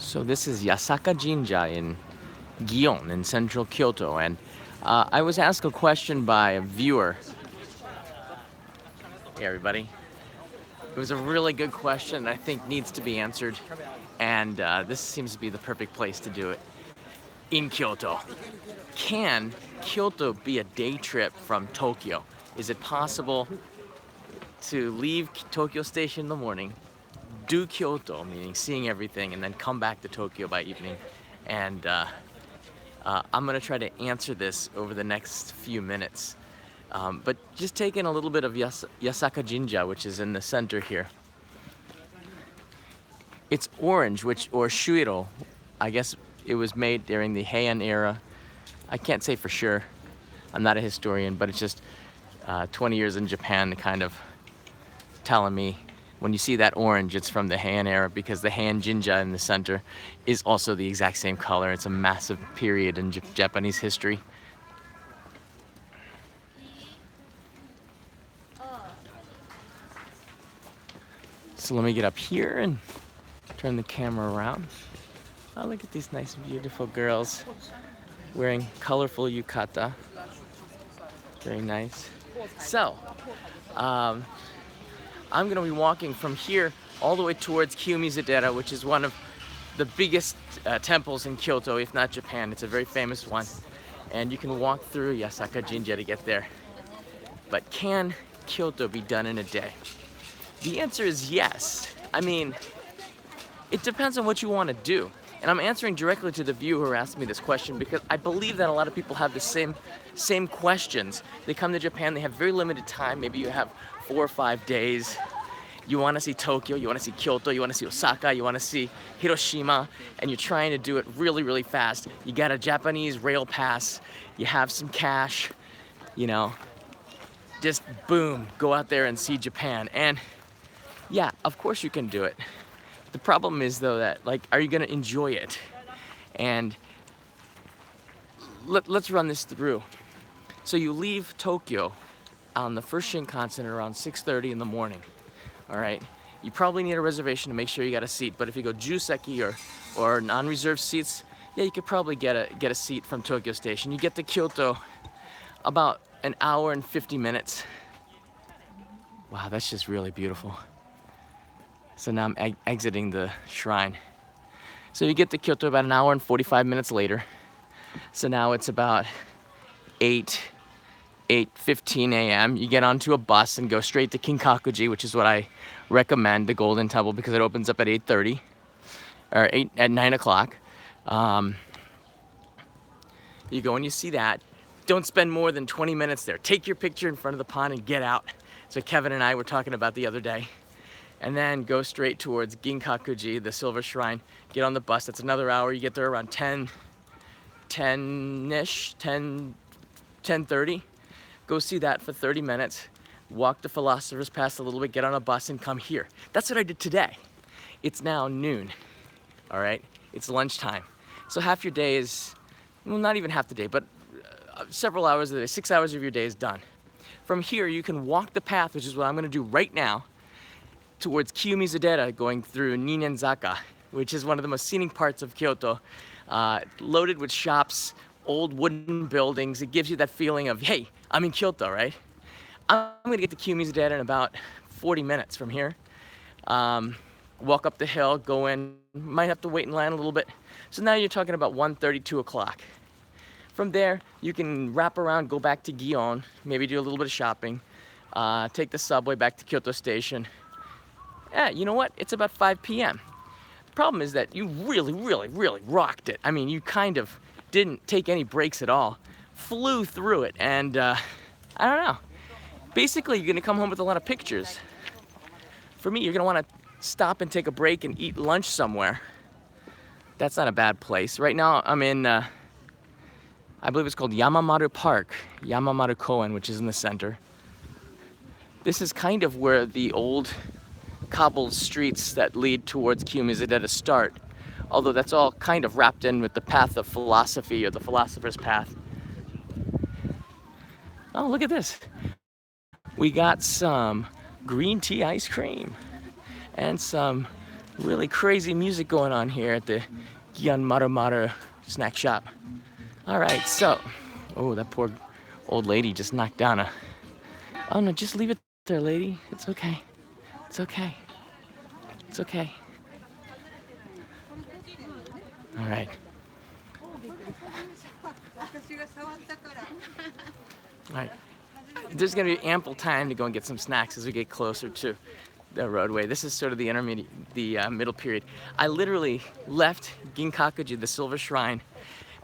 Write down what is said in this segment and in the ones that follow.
So this is Yasaka Jinja in Gion in central Kyoto, and I was asked a question by a viewer. Hey everybody. It was a really good question I think needs to be answered, and this seems to be the perfect place to do it. In Kyoto. Can Kyoto be a day trip from Tokyo? Is it possible to leave Tokyo Station in the morning, do Kyoto, meaning seeing everything, and then come back to Tokyo by evening? And I'm gonna try to answer this over the next few minutes. But just taking a little bit of Yasaka Jinja, which is in the center here. It's orange, or shuiro. I guess it was made during the Heian era. I can't say for sure. I'm not a historian, but it's just 20 years in Japan kind of telling me when you see that orange, it's from the Heian era, because the Heian Jinja in the center is also the exact same color. It's a massive period in Japanese history. So let me get up here and turn the camera around. Oh, look at these nice, beautiful girls wearing colorful yukata. Very nice. So, I'm gonna be walking from here all the way towards Kiyomizudera, which is one of the biggest temples in Kyoto, if not Japan. It's a very famous one. And you can walk through Yasaka Jinja to get there. But can Kyoto be done in a day? The answer is yes. I mean, it depends on what you want to do. And I'm answering directly to the viewer who asked me this question because I believe that a lot of people have the same questions. They come to Japan, they have very limited time. Maybe you have 4 or 5 days. You want to see Tokyo, you want to see Kyoto, you want to see Osaka, you want to see Hiroshima, and you're trying to do it really, really fast. You got a Japanese rail pass, you have some cash, you know, just boom, go out there and see Japan. And yeah, of course you can do it. The problem is though that, like, are you gonna enjoy it? And let's run this through. So you leave Tokyo on the first Shinkansen at around 6:30 in the morning. All right. You probably need a reservation to make sure you got a seat. But if you go Juseki or non-reserved seats, yeah, you could probably get a seat from Tokyo Station. You get to Kyoto about an hour and 50 minutes. Wow, that's just really beautiful. So now I'm exiting the shrine. So you get to Kyoto about an hour and 45 minutes later. So now it's about 8:15 a.m. You get onto a bus and go straight to Kinkakuji, which is what I recommend, the Golden Temple, because it opens up at 8:30 or 9 o'clock. You go and you see that. Don't spend more than 20 minutes there. Take your picture in front of the pond and get out. So Kevin and I were talking about the other day. And then go straight towards Ginkakuji, the Silver Shrine. Get on the bus. That's another hour. You get there around 10:30. Go see that for 30 minutes. Walk the Philosopher's Pass a little bit. Get on a bus and come here. That's what I did today. It's now noon. All right. It's lunchtime. So half your day is, well, not even half the day, but several hours of the day. 6 hours of your day is done. From here, you can walk the path, which is what I'm going to do right now, towards Kiyomizudera, going through Andczaka, which is one of the most scenic parts of Kyoto, loaded with shops, old wooden buildings. It gives you that feeling of, hey, I'm in Kyoto, right? I'm gonna get to Kiyomizudera in about 40 minutes from here. Walk up the hill, go in, might have to wait in line a little bit. So now you're talking about 1:30, 2 o'clock. From there, you can wrap around, go back to Gion, maybe do a little bit of shopping, take the subway back to Kyoto Station. Yeah, you know what? It's about 5 p.m. The problem is that you really, really, really rocked it. I mean, you kind of didn't take any breaks at all. Flew through it, and I don't know. Basically, you're gonna come home with a lot of pictures. For me, you're gonna wanna stop and take a break and eat lunch somewhere. That's not a bad place. Right now, I'm in, I believe it's called Yamamaru Park, Yamamaru Koen, which is in the center. This is kind of where the old cobbled streets that lead towards Kiyomizudera start, although that's all kind of wrapped in with the path of philosophy, or the philosopher's path. Oh, look at this. We got some green tea ice cream and some really crazy music going on here at the Kiyomizudera snack shop. All right, so, oh, that poor old lady just knocked down a, oh no, just leave it there, lady. It's okay. It's okay. It's okay. All right. All right. There's gonna be ample time to go and get some snacks as we get closer to the roadway. This is sort of the intermediate, the middle period. I literally left Ginkakuji, the Silver Shrine,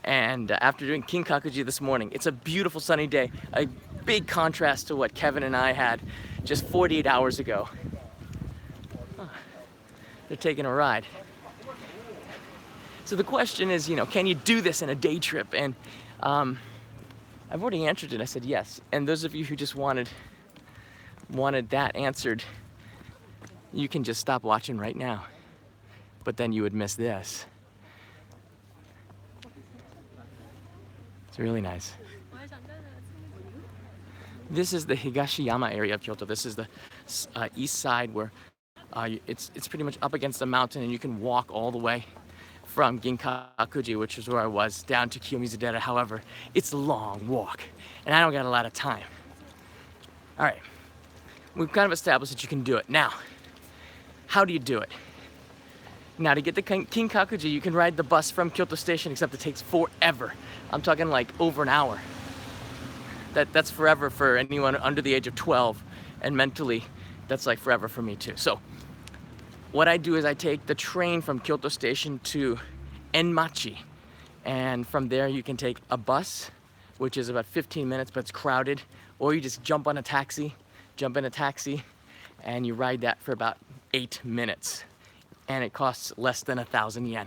and after doing Kinkakuji this morning, it's a beautiful sunny day, a big contrast to what Kevin and I had just 48 hours ago. Oh, they're taking a ride. So the question is, you know, can you do this in a day trip? And I've already answered it. I said yes. And those of you who just wanted that answered, you can just stop watching right now. But then you would miss this. It's really nice. This is the Higashiyama area of Kyoto. This is the east side where it's pretty much up against the mountain, and you can walk all the way from Ginkakuji, which is where I was, down to Kiyomizudera. However, it's a long walk, and I don't got a lot of time. All right, we've kind of established that you can do it. Now, how do you do it? Now, to get to Kinkakuji, you can ride the bus from Kyoto Station, except it takes forever. I'm talking like over an hour. That's forever for anyone under the age of 12, and mentally, that's like forever for me too. So, what I do is I take the train from Kyoto Station to Enmachi, and from there you can take a bus, which is about 15 minutes, but it's crowded, or you just jump in a taxi, and you ride that for about 8 minutes, and it costs less than 1,000 yen.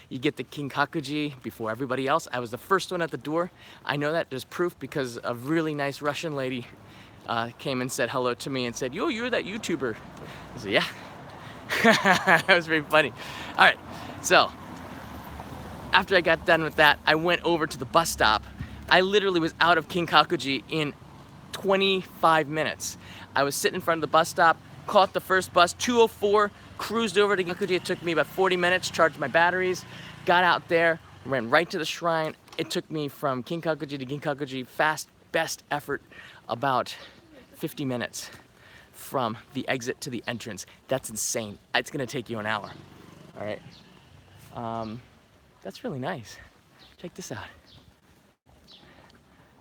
You get the Kinkakuji before everybody else. I was the first one at the door. I know that there's proof because a really nice Russian lady came and said hello to me and said, "Yo, you're that YouTuber." I said, "Yeah." That was very funny. All right, so after I got done with that, I went over to the bus stop. I literally was out of Kinkakuji in 25 minutes. I was sitting in front of the bus stop, caught the first bus, 2:04, cruised over to Kinkakuji. It took me about 40 minutes, charged my batteries, got out there, ran right to the shrine. It took me from Kinkakuji to Ginkakuji, fast, best effort, about 50 minutes from the exit to the entrance. That's insane. It's gonna take you an hour. All right. That's really nice. Check this out.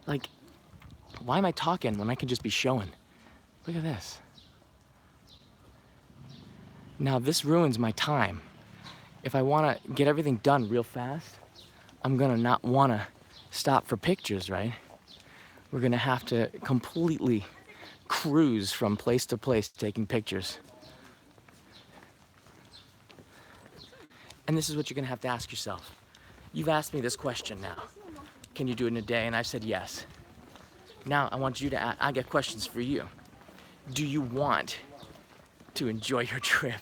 Like, why am I talking when I can just be showing? Look at this. Now this ruins my time. If I wanna get everything done real fast, I'm gonna not wanna stop for pictures, right? We're gonna have to completely cruise from place to place taking pictures. And this is what you're gonna have to ask yourself. You've asked me this question now. Can you do it in a day? And I've said yes. Now I want you to I got questions for you. Do you want to enjoy your trip?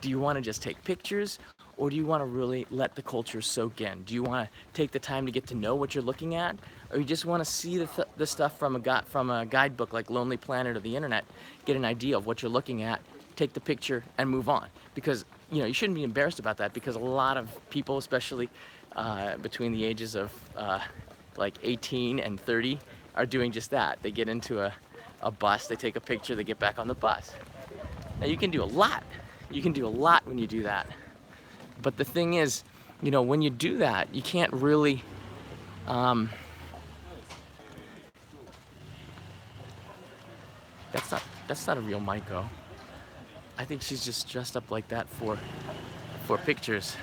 Do you want to just take pictures, or do you want to really let the culture soak in? Do you want to take the time to get to know what you're looking at, or you just want to see the stuff from a guidebook like Lonely Planet or the internet, get an idea of what you're looking at, take the picture, and move on? Because you shouldn't be embarrassed about that, because a lot of people, especially between the ages of like 18 and 30, are doing just that. They get into a bus, they take a picture, they get back on the bus. Now you can do a lot. You can do a lot when you do that. But the thing is, when you do that, you can't really that's not a real Maiko. I think she's just dressed up like that for pictures.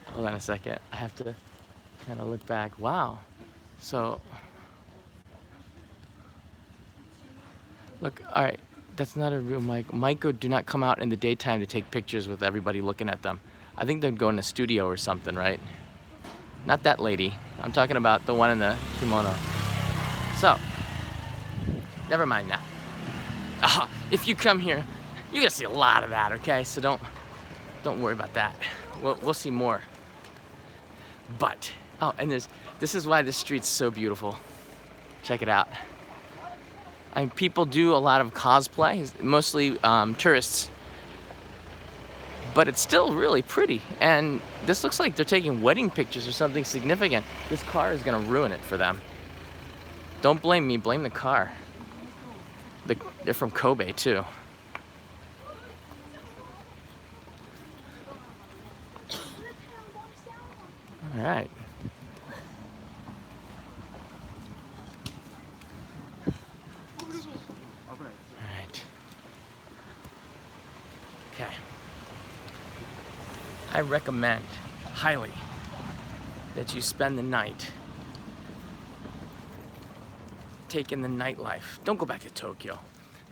Hold on a second. I have to kind of look back. Wow. So look, all right, that's not a real Maiko. Maiko do not come out in the daytime to take pictures with everybody looking at them. I think they'd go in a studio or something, right? Not that lady. I'm talking about the one in the kimono. So, never mind that. If you come here, you're gonna see a lot of that, okay? So don't worry about that. We'll see more. But, and this is why this street's so beautiful. Check it out. And people do a lot of cosplay, mostly tourists. But it's still really pretty. And this looks like they're taking wedding pictures or something significant. This car is gonna ruin it for them. Don't blame me, blame the car. They're from Kobe too. All right. All right. Okay. I recommend highly that you spend the night taking the nightlife. Don't go back to Tokyo.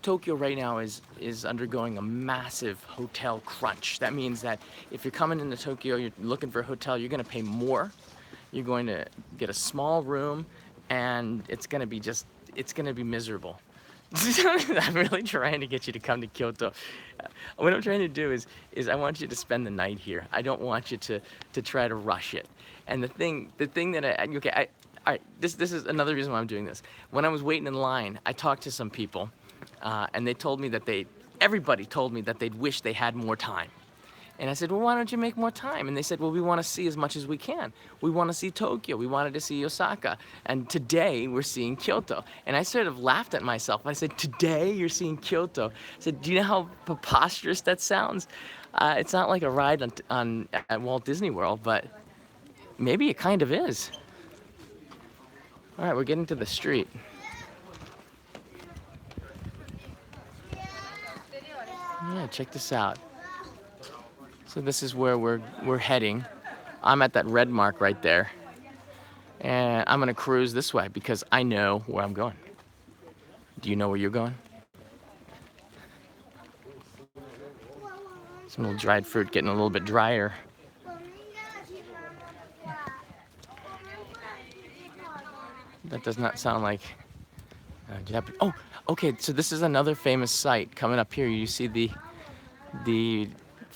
Tokyo right now is undergoing a massive hotel crunch. That means that if you're coming into Tokyo, you're looking for a hotel, you're gonna pay more. You're going to get a small room, and it's gonna be miserable. I'm really trying to get you to come to Kyoto. What I'm trying to do is I want you to spend the night here. I don't want you to try to rush it. And the thing that all right, this is another reason why I'm doing this. When I was waiting in line, I talked to some people, and they told me that everybody told me that they'd wish they had more time. And I said, well, why don't you make more time? And they said, well, we want to see as much as we can. We want to see Tokyo. We wanted to see Osaka. And today we're seeing Kyoto. And I sort of laughed at myself. I said, today you're seeing Kyoto. I said, do you know how preposterous that sounds? It's not like a ride at Walt Disney World, but maybe it kind of is. All right, we're getting to the street. Yeah, check this out. So this is where we're heading. I'm at that red mark right there. And I'm gonna cruise this way because I know where I'm going. Do you know where you're going? Some little dried fruit getting a little bit drier. That does not sound like Japanese. Oh, okay, so this is another famous site coming up here. You see the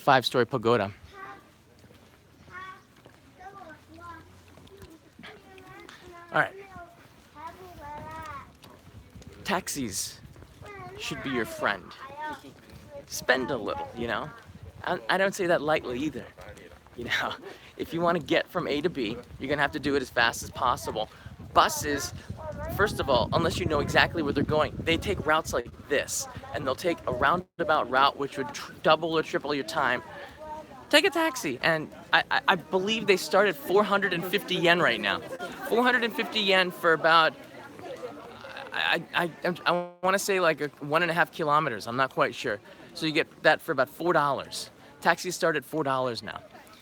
5-story pagoda. All right. Taxis should be your friend. Spend a little, you know? I don't say that lightly either. You know, if you want to get from A to B, you're gonna have to do it as fast as possible. Buses, first of all, unless you know exactly where they're going, they take routes like this, and they'll take a roundabout route which would double or triple your time. Take a taxi, and I believe they start at 450 yen right now. 450 yen for about, I want to say like 1.5 kilometers. I'm not quite sure. So you get that for about $4. Taxis start at $4 now.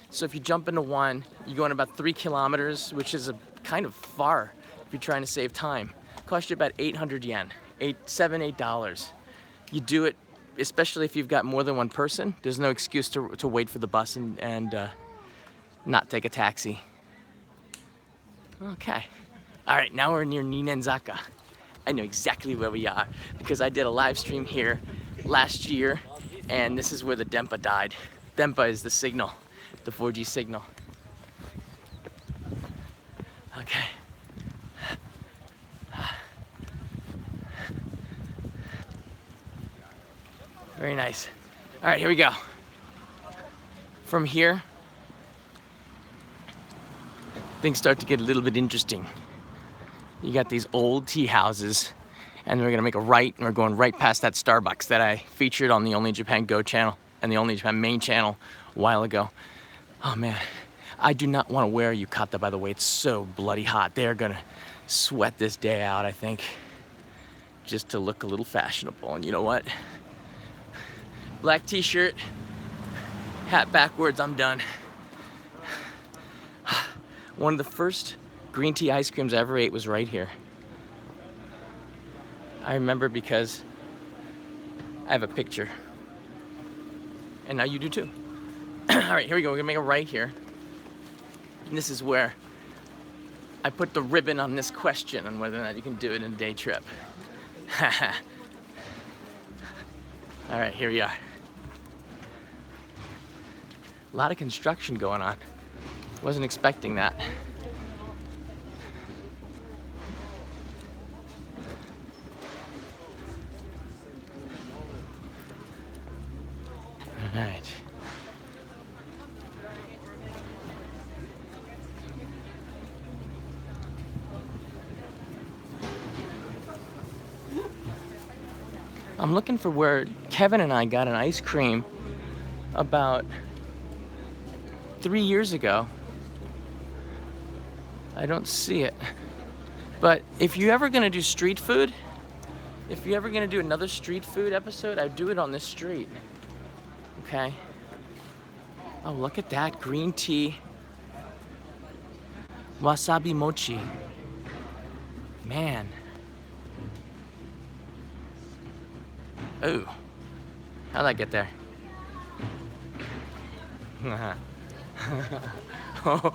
So if you jump into one, you go in about 3 kilometers, which is a kind of far if you're trying to save time. Cost you about 800 yen, $8. You do it, especially if you've got more than one person. There's no excuse to wait for the bus and not take a taxi. Okay. All right, now we're near Andczaka. I know exactly where we are because I did a live stream here last year, and this is where the Denpa died. Denpa is the signal, the 4G signal. Okay. Very nice. All right, here we go. From here, things start to get a little bit interesting. You got these old tea houses, and we're gonna make a right, and we're going right past that Starbucks that I featured on the Only Japan Go channel and the Only Japan main channel a while ago. Oh man, I do not want to wear a yukata, by the way. It's so bloody hot. They're gonna sweat this day out, I think, just to look a little fashionable. And you know what? Black t-shirt, hat backwards, I'm done. One of the first green tea ice creams I ever ate was right here. I remember because I have a picture. And now you do too. All right, here we go. We're gonna make a right here. And this is where I put the ribbon on this question on whether or not you can do it in a day trip. All right, here we are. A lot of construction going on. Wasn't expecting that. I'm looking for where Kevin and I got an ice cream about 3 years ago. I don't see it. But if you're ever gonna do street food, if you're ever gonna do another street food episode, I'd do it on this street. Okay? Oh, look at that, green tea. Wasabi mochi. Man. Ooh. How'd I get there? Oh,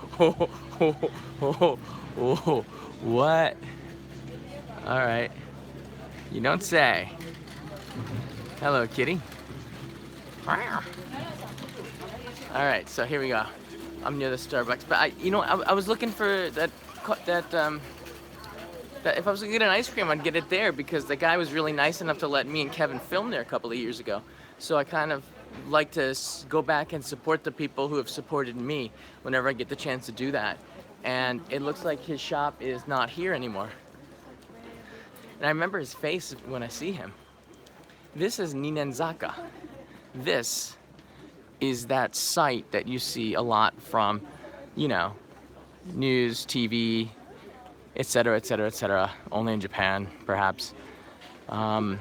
what? All right. You don't say. Hello, kitty. All right, so here we go. I'm near the Starbucks, but I was looking for that if I was gonna get an ice cream, I'd get it there because the guy was really nice enough to let me and Kevin film there a couple of years ago. So I kind of like to go back and support the people who have supported me whenever I get the chance to do that. And it looks like his shop is not here anymore. And I remember his face when I see him. This is andczaka. This is that site that you see a lot from, news, TV, etc., etc., etc. Only in Japan, perhaps. And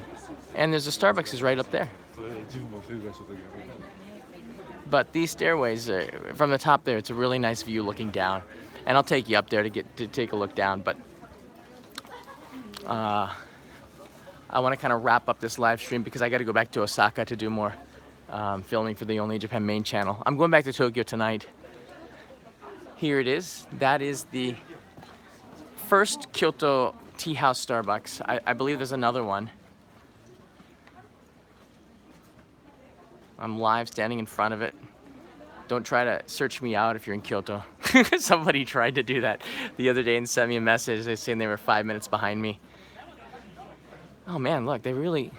there's a Starbucks is right up there. But these stairways, from the top there, it's a really nice view looking down. And I'll take you up there to take a look down. But I want to kind of wrap up this live stream because I got to go back to Osaka to do more filming for the Only Japan main channel. I'm going back to Tokyo tonight. Here it is. That is the first Kyoto tea house Starbucks. I believe there's another one. I'm live standing in front of it. Don't try to search me out if you're in Kyoto. Somebody tried to do that the other day and sent me a message. They saying they were 5 minutes behind me. Oh man, look, they really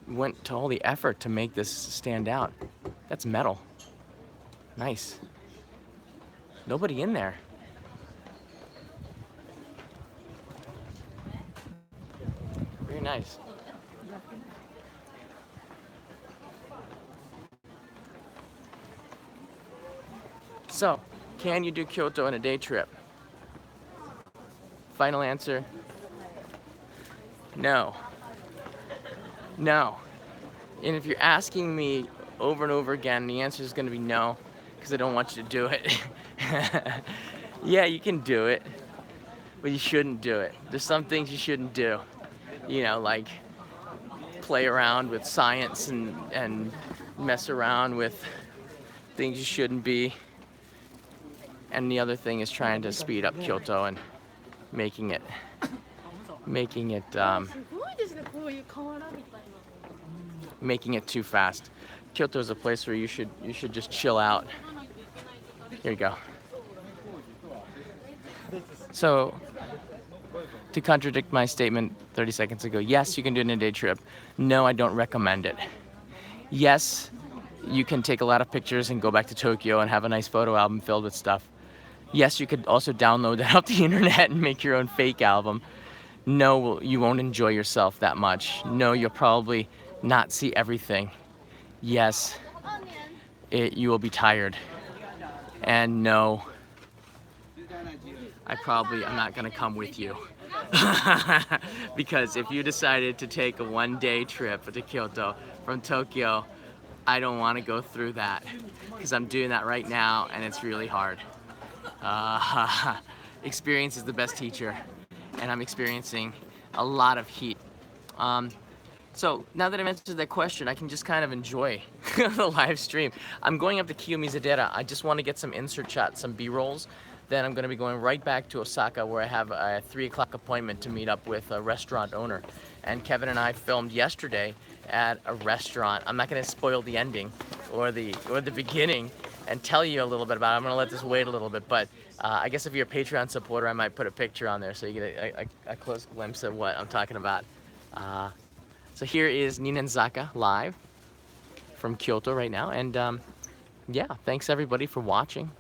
went to all the effort to make this stand out. That's metal. Nice. Nobody in there. Very nice. So, can you do Kyoto in a day trip? Final answer, no. No. And if you're asking me over and over again, the answer is going to be no, because I don't want you to do it. Yeah, you can do it, but you shouldn't do it. There's some things you shouldn't do. Like play around with science and mess around with things you shouldn't be. And the other thing is trying to speed up Kyoto and making it too fast. Kyoto is a place where you should just chill out. Here you go. So, to contradict my statement 30 seconds ago, yes, you can do it in a day trip. No, I don't recommend it. Yes, you can take a lot of pictures and go back to Tokyo and have a nice photo album filled with stuff. Yes, you could also download that off the internet and make your own fake album. No, you won't enjoy yourself that much. No, you'll probably not see everything. Yes, you will be tired. And no, I'm not gonna come with you. Because if you decided to take a one-day trip to Kyoto from Tokyo, I don't want to go through that because I'm doing that right now and it's really hard. Experience is the best teacher, and I'm experiencing a lot of heat. So now that I've answered that question, I can just kind of enjoy the live stream. I'm going up to Kiyomizudera. I just want to get some insert shots, some B-rolls. Then I'm going to be going right back to Osaka where I have a 3 o'clock appointment to meet up with a restaurant owner. And Kevin and I filmed yesterday at a restaurant. I'm not going to spoil the ending or the beginning and tell you a little bit about it. I'm going to let this wait a little bit, but I guess if you're a Patreon supporter, I might put a picture on there so you get a close glimpse of what I'm talking about. So here is andczaka live from Kyoto right now, and yeah, thanks everybody for watching.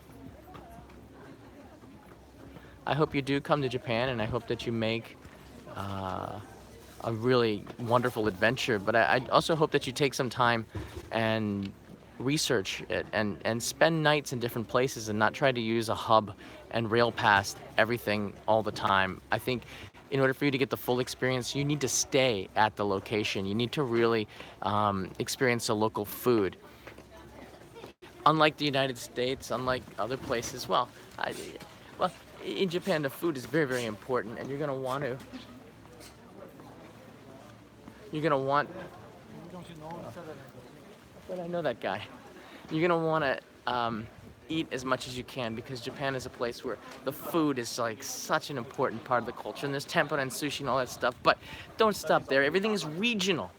I hope you do come to Japan, and I hope that you make a really wonderful adventure. But I also hope that you take some time and research it and spend nights in different places and not try to use a hub and rail past everything all the time. I think in order for you to get the full experience, you need to stay at the location. You need to really experience the local food. Unlike the United States, unlike other places, well, in Japan, the food is very, very important, and you're gonna want, but I know that guy. You're gonna want to eat as much as you can, because Japan is a place where the food is like such an important part of the culture, and there's tempura and sushi and all that stuff. But don't stop there. Everything is regional.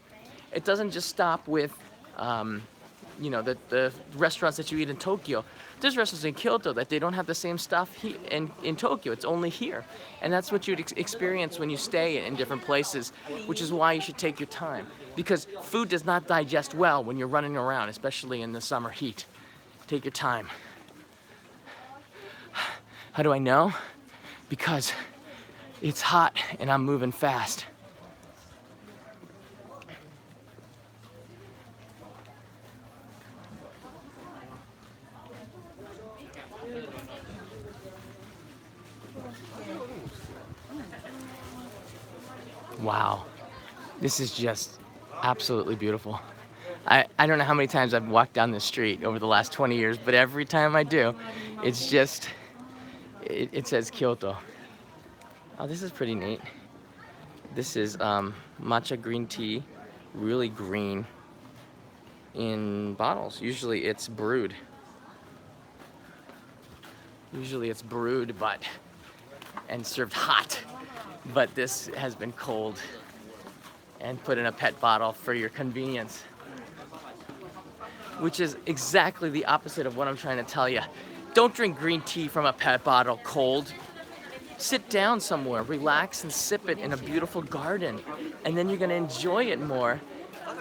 It doesn't just stop with the restaurants that you eat in Tokyo. There's restaurants in Kyoto that they don't have the same stuff in Tokyo. It's only here. And that's what you'd experience when you stay in different places, which is why you should take your time. Because food does not digest well when you're running around, especially in the summer heat. Take your time. How do I know? Because it's hot and I'm moving fast. Wow, this is just absolutely beautiful. I don't know how many times I've walked down this street over the last 20 years, but every time I do, it's just, it says Kyoto. Oh, this is pretty neat. This is matcha green tea, really green, in bottles. Usually it's brewed. And served hot. But this has been cold and put in a pet bottle for your convenience, which is exactly the opposite of what I'm trying to tell you. Don't drink green tea from a pet bottle cold. Sit down somewhere, relax, and sip it in a beautiful garden, and then you're gonna enjoy it more,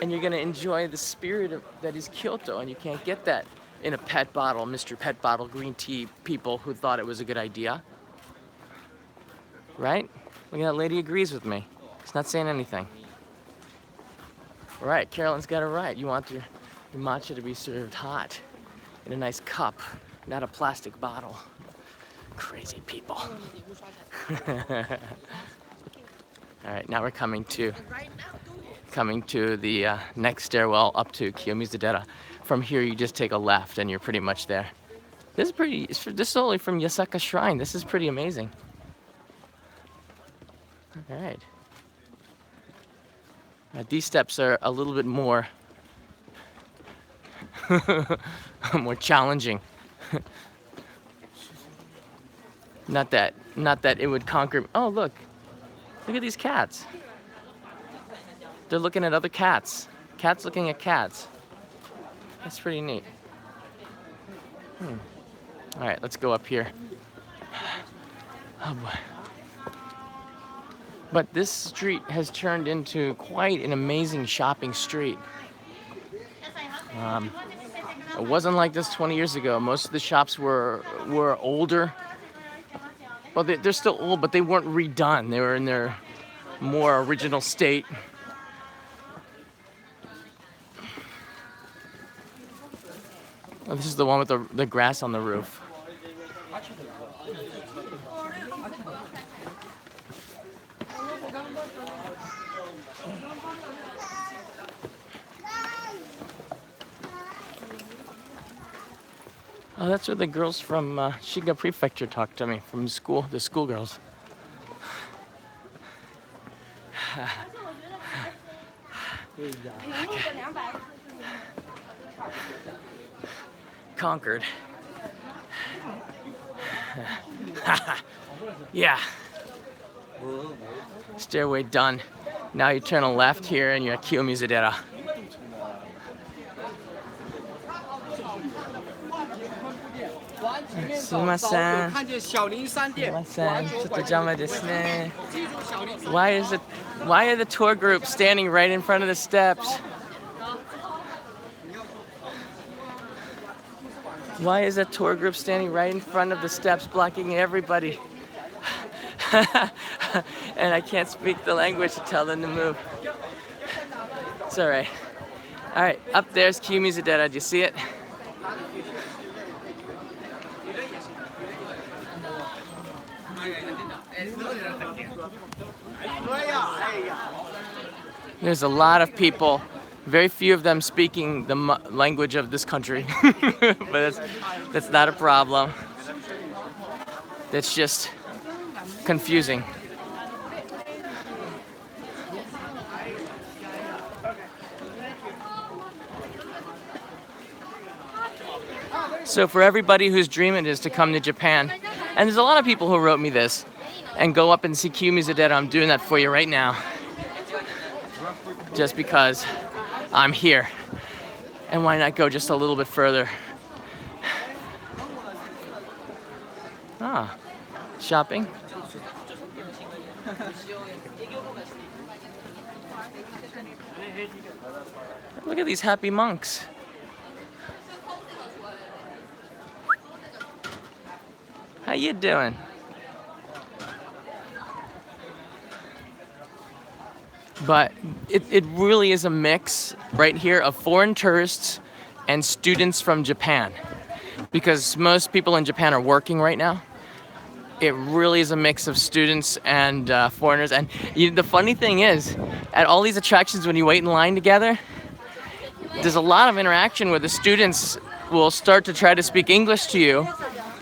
and you're gonna enjoy the spirit that is Kyoto, and you can't get that in a pet bottle, Mr. Pet Bottle Green Tea people who thought it was a good idea. Right? Look at that lady agrees with me. She's not saying anything. Right, Carolyn's got it right. You want your matcha to be served hot in a nice cup, not a plastic bottle. Crazy people. All right, now we're coming to the next stairwell up to Kiyomizudera. From here, you just take a left, and you're pretty much there. This is only from Yasaka Shrine. This is pretty amazing. All right. These steps are a little bit more more challenging. Not that it would conquer. Oh, look at these cats. They're looking at other cats. Cats looking at cats. That's pretty neat. All right, let's go up here. Oh boy. But this street has turned into quite an amazing shopping street. It wasn't like this 20 years ago. Most of the shops were older. Well, they're still old, but they weren't redone. They were in their more original state. Oh, this is the one with the grass on the roof. Oh, that's where the girls from Shiga Prefecture talked to me, from school, the schoolgirls. Okay. Conquered. Yeah. Stairway done. Now you turn a left here and you're at Kiyomizudera. Sumimasen. Why are the tour groups standing right in front of the steps? Why is a tour group standing right in front of the steps, blocking everybody? And I can't speak the language to tell them to move. It's all right. All right, up there's Kiyomizudera. Do you see it? There's a lot of people, very few of them speaking the language of this country, but that's not a problem. That's just confusing. So for everybody whose dream it is to come to Japan, and there's a lot of people who wrote me this, and go up and see Kiyomizudera, I'm doing that for you right now. Just because I'm here. And why not go just a little bit further? Ah, shopping. Look at these happy monks. How you doing? But it really is a mix right here of foreign tourists and students from Japan. Because most people in Japan are working right now. It really is a mix of students and foreigners. And the funny thing is, at all these attractions when you wait in line together, there's a lot of interaction where the students will start to try to speak English to you.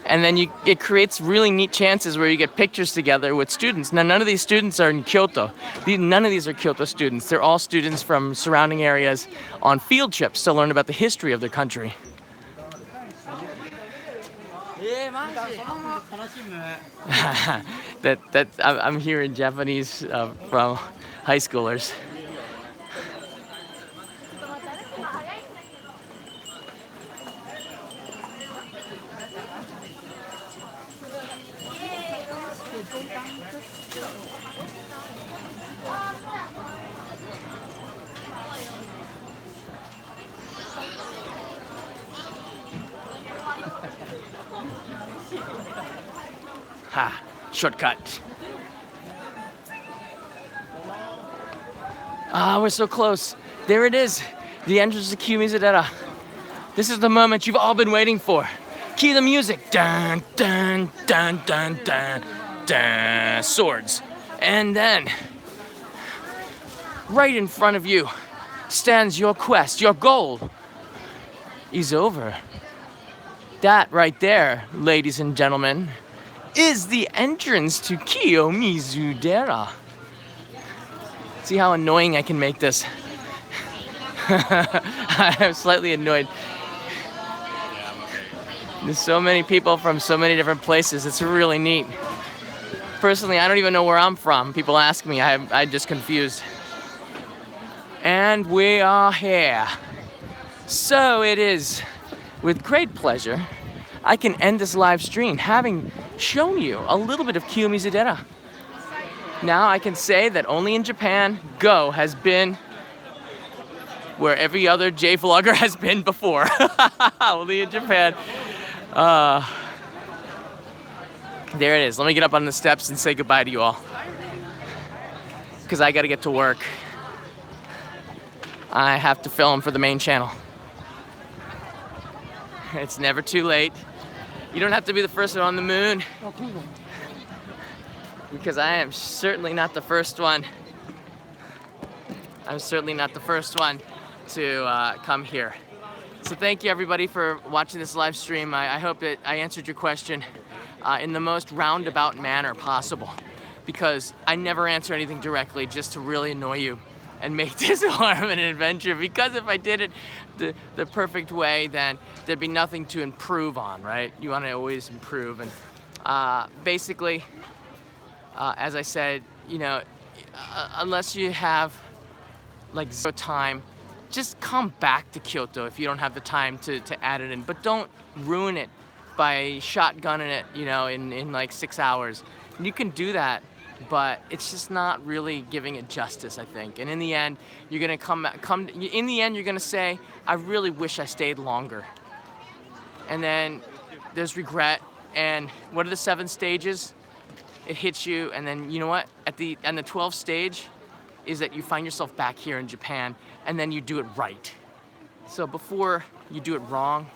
And then it creates really neat chances where you get pictures together with students. Now, none of these students are in Kyoto. None of these are Kyoto students. They're all students from surrounding areas on field trips to learn about the history of their country. I'm hearing Japanese from high schoolers. Ha! Shortcut. Ah, we're so close. There it is. The entrance to Kiyomizudera. This is the moment you've all been waiting for. Cue the music. Dun, dun, dun, dun, dun, dun. Swords. And then, right in front of you, stands your quest. Your goal is over. That right there, ladies and gentlemen, is the entrance to Kiyomizudera. See how annoying I can make this? I'm slightly annoyed. There's so many people from so many different places. It's really neat. Personally, I don't even know where I'm from. People ask me, I'm just confused. And we are here. So it is with great pleasure I can end this live stream having shown you a little bit of Kiyomizudera. Now I can say that only in Japan, Go has been where every other J-vlogger has been before. Only in Japan. There it is. Let me get up on the steps and say goodbye to you all. Because I gotta get to work. I have to film for the main channel. It's never too late. You don't have to be the first one on the moon. Because I am certainly not the first one. I'm certainly not the first one to come here. So thank you everybody for watching this live stream. I hope that I answered your question in the most roundabout manner possible. Because I never answer anything directly just to really annoy you and make this more of an adventure. Because if I did it the perfect way, then there'd be nothing to improve on, right? You want to always improve. And basically, as I said, you know, unless you have like zero time, just come back to Kyoto if you don't have the time to add it in. But don't ruin it by shotgunning it, you know, in like 6 hours. You can do that, but it's just not really giving it justice, I think. And in the end, you're gonna in the end, you're gonna say, I really wish I stayed longer. And then there's regret. And what are the 7 stages? it hits you, and then you know what? At the 12th stage is that you find yourself back here in Japan, and then you do it right. So before you do it wrong,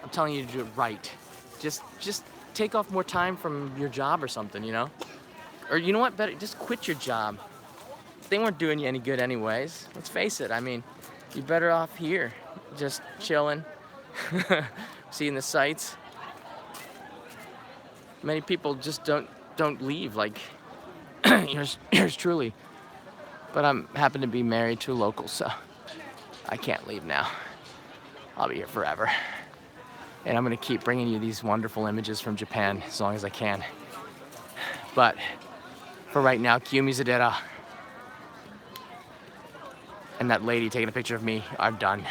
I'm telling you to do it right. Just take off more time from your job or something, you know? Or you know what, better, just quit your job. They weren't doing you any good anyways. Let's face it, I mean, you're better off here, just chilling, seeing the sights. Many people just don't leave, like yours truly. But I'm happen to be married to a local, so I can't leave now. I'll be here forever. And I'm gonna keep bringing you these wonderful images from Japan as long as I can. But for right now, Kiyomizudera and that lady taking a picture of me are done.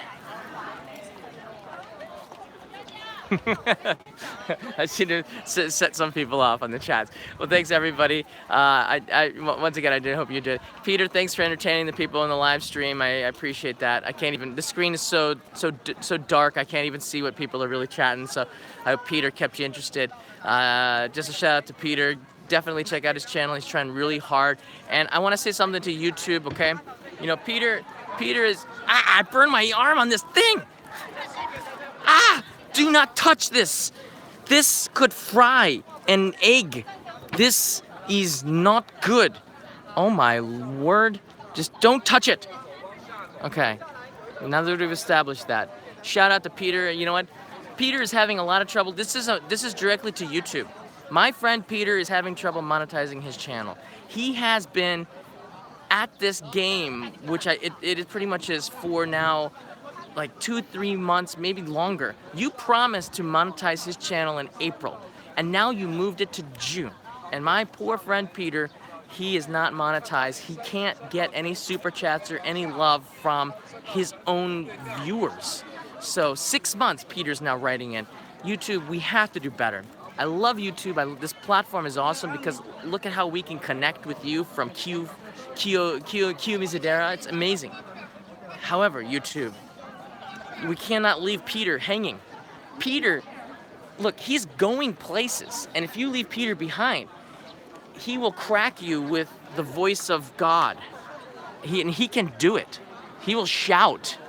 I seem to set some people off on the chats. Well, thanks everybody. Once again, I did hope you did. Peter, thanks for entertaining the people in the live stream. I appreciate that. I can't even. The screen is so dark. I can't even see what people are really chatting. So I hope Peter kept you interested. Just a shout out to Peter. Definitely check out his channel. He's trying really hard. And I want to say something to YouTube. Okay, you know Peter is. I burned my arm on this thing. Do not touch this. This could fry an egg. This is not good. Oh my word. Just don't touch it. Okay. Now that we've established that. Shout out to Peter. You know what? Peter is having a lot of trouble. This is directly to YouTube. My friend Peter is having trouble monetizing his channel. He has been at this game, which it pretty much is for now, like 2-3 months, maybe longer. You promised to monetize his channel in April, and now you moved it to June. And my poor friend Peter, he is not monetized. He can't get any super chats or any love from his own viewers. So 6 months, Peter's now writing in. YouTube, we have to do better. I love YouTube. This platform is awesome because look at how we can connect with you from Kiyomizudera. It's amazing. However, YouTube, we cannot leave Peter hanging. Peter, look, he's going places, and if you leave Peter behind, he will crack you with the voice of God. He can do it. He will shout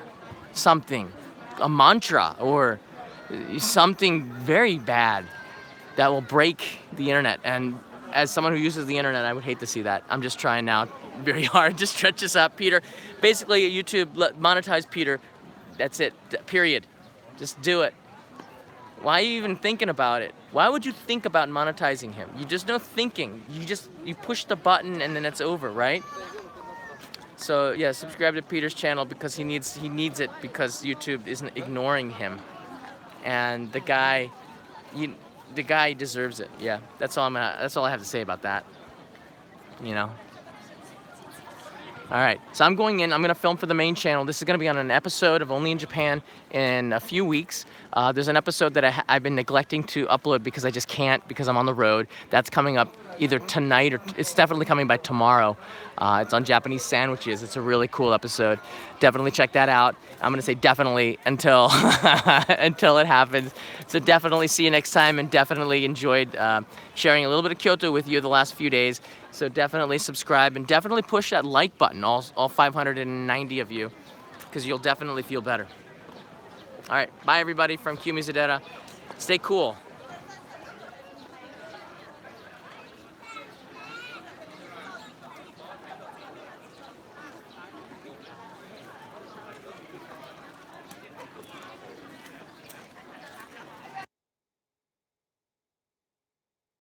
something, a mantra, or something very bad that will break the internet. And as someone who uses the internet, I would hate to see that. I'm just trying now very hard to stretch this up. Peter, basically YouTube, monetize Peter. That's it, period. Just do it. Why are you even thinking about it? Why would you think about monetizing him? You just no thinking. You push the button and then it's over, right? So yeah, subscribe to Peter's channel because he needs it because YouTube isn't ignoring him. And the guy deserves it. Yeah, that's all I have to say about that. You know. All right, so I'm going in. I'm going to film for the main channel. This is going to be on an episode of Only in Japan in a few weeks. There's an episode that I've been neglecting to upload because I just can't because I'm on the road. That's coming up either tonight or it's definitely coming by tomorrow. It's on Japanese sandwiches. It's a really cool episode. Definitely check that out. I'm going to say definitely until until it happens. So definitely see you next time, and definitely enjoyed sharing a little bit of Kyoto with you the last few days. So definitely subscribe and definitely push that like button, all 590 of you, because you'll definitely feel better. All right, bye everybody from Kiyomizudera. Stay cool.